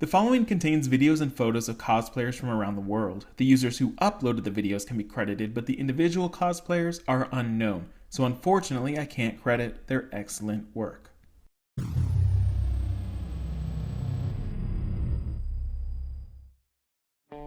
The following contains videos and photos of cosplayers from around the world. The users who uploaded the videos can be credited, but the individual cosplayers are unknown, so unfortunately I can't credit their excellent work.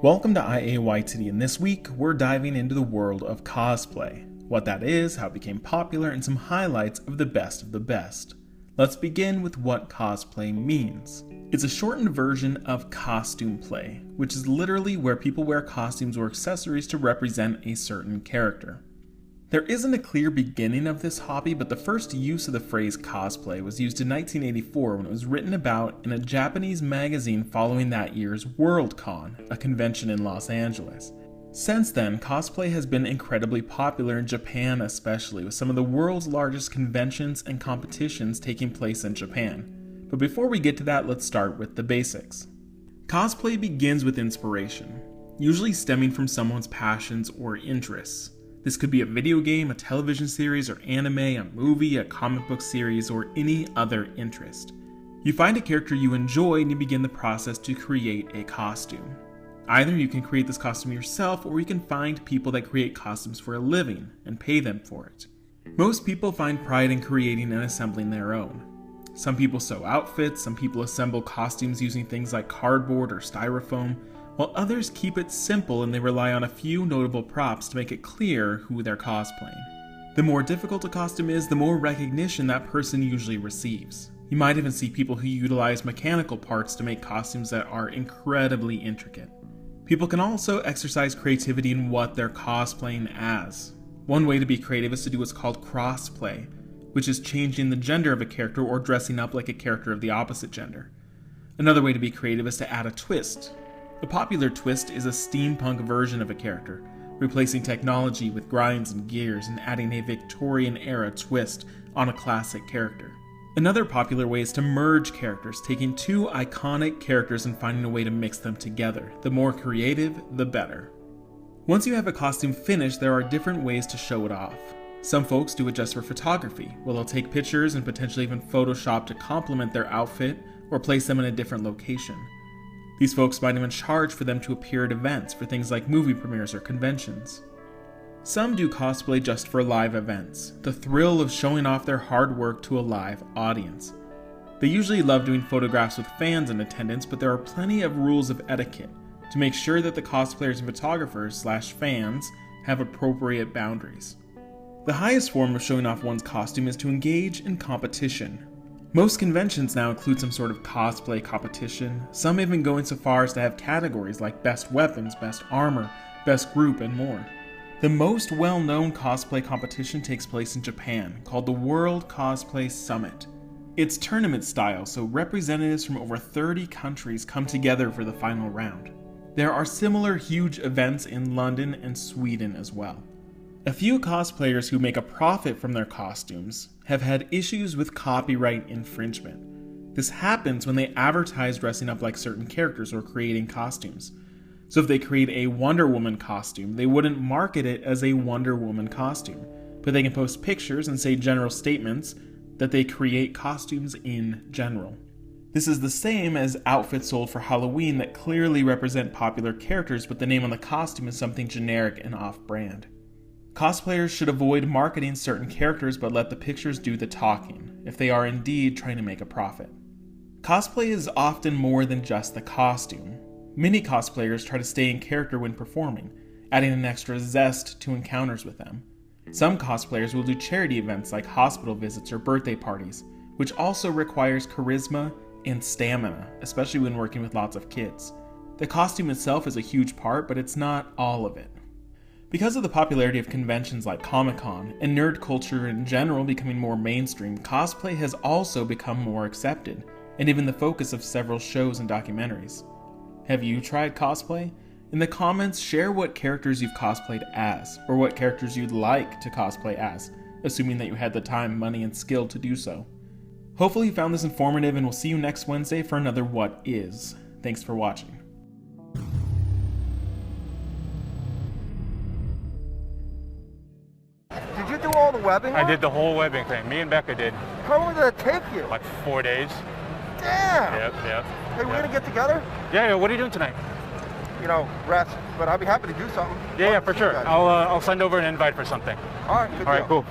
Welcome to IAYTD, and this week we're diving into the world of cosplay, what that is, how it became popular, and some highlights of the best of the best. Let's begin with what cosplay means. It's a shortened version of costume play, which is literally where people wear costumes or accessories to represent a certain character. There isn't a clear beginning of this hobby, but the first use of the phrase cosplay was used in 1984 when it was written about in a Japanese magazine following that year's Worldcon, a convention in Los Angeles. Since then, cosplay has been incredibly popular in Japan especially, with some of the world's largest conventions and competitions taking place in Japan. But before we get to that, let's start with the basics. Cosplay begins with inspiration, usually stemming from someone's passions or interests. This could be a video game, a television series or anime, a movie, a comic book series, or any other interest. You find a character you enjoy and you begin the process to create a costume. Either you can create this costume yourself, or you can find people that create costumes for a living and pay them for it. Most people find pride in creating and assembling their own. Some people sew outfits, some people assemble costumes using things like cardboard or styrofoam, while others keep it simple and they rely on a few notable props to make it clear who they're cosplaying. The more difficult a costume is, the more recognition that person usually receives. You might even see people who utilize mechanical parts to make costumes that are incredibly intricate. People can also exercise creativity in what they're cosplaying as. One way to be creative is to do what's called crossplay, which is changing the gender of a character or dressing up like a character of the opposite gender. Another way to be creative is to add a twist. The popular twist is a steampunk version of a character, replacing technology with grinds and gears and adding a Victorian-era twist on a classic character. Another popular way is to merge characters, taking two iconic characters and finding a way to mix them together. The more creative, the better. Once you have a costume finished, there are different ways to show it off. Some folks do it just for photography, where they'll take pictures and potentially even Photoshop to complement their outfit or place them in a different location. These folks might even charge for them to appear at events for things like movie premieres or conventions. Some do cosplay just for live events, the thrill of showing off their hard work to a live audience. They usually love doing photographs with fans in attendance, but there are plenty of rules of etiquette to make sure that the cosplayers and photographers/fans have appropriate boundaries. The highest form of showing off one's costume is to engage in competition. Most conventions now include some sort of cosplay competition, some even going so far as to have categories like best weapons, best armor, best group, and more. The most well-known cosplay competition takes place in Japan, called the World Cosplay Summit. It's tournament style, so representatives from over 30 countries come together for the final round. There are similar huge events in London and Sweden as well. A few cosplayers who make a profit from their costumes have had issues with copyright infringement. This happens when they advertise dressing up like certain characters or creating costumes. So if they create a Wonder Woman costume, they wouldn't market it as a Wonder Woman costume, but they can post pictures and say general statements that they create costumes in general. This is the same as outfits sold for Halloween that clearly represent popular characters, but the name on the costume is something generic and off-brand. Cosplayers should avoid marketing certain characters but let the pictures do the talking, if they are indeed trying to make a profit. Cosplay is often more than just the costume. Many cosplayers try to stay in character when performing, adding an extra zest to encounters with them. Some cosplayers will do charity events like hospital visits or birthday parties, which also requires charisma and stamina, especially when working with lots of kids. The costume itself is a huge part, but it's not all of it. Because of the popularity of conventions like Comic-Con and nerd culture in general becoming more mainstream, cosplay has also become more accepted, and even the focus of several shows and documentaries. Have you tried cosplay? In the comments, share what characters you've cosplayed as, or what characters you'd like to cosplay as, assuming that you had the time, money, and skill to do so. Hopefully you found this informative, and we'll see you next Wednesday for another What Is. Thanks for watching. Did you do all the webbing? I did the whole webbing thing. Me and Becca did. How long did it take you? Like 4 days. Damn. Yep. Hey, we're gonna get together. Yeah. What are you doing tonight? You know, rest. But I'll be happy to do something. Yeah, for sure. I'll send over an invite for something. All right. Good All right. deal. Cool.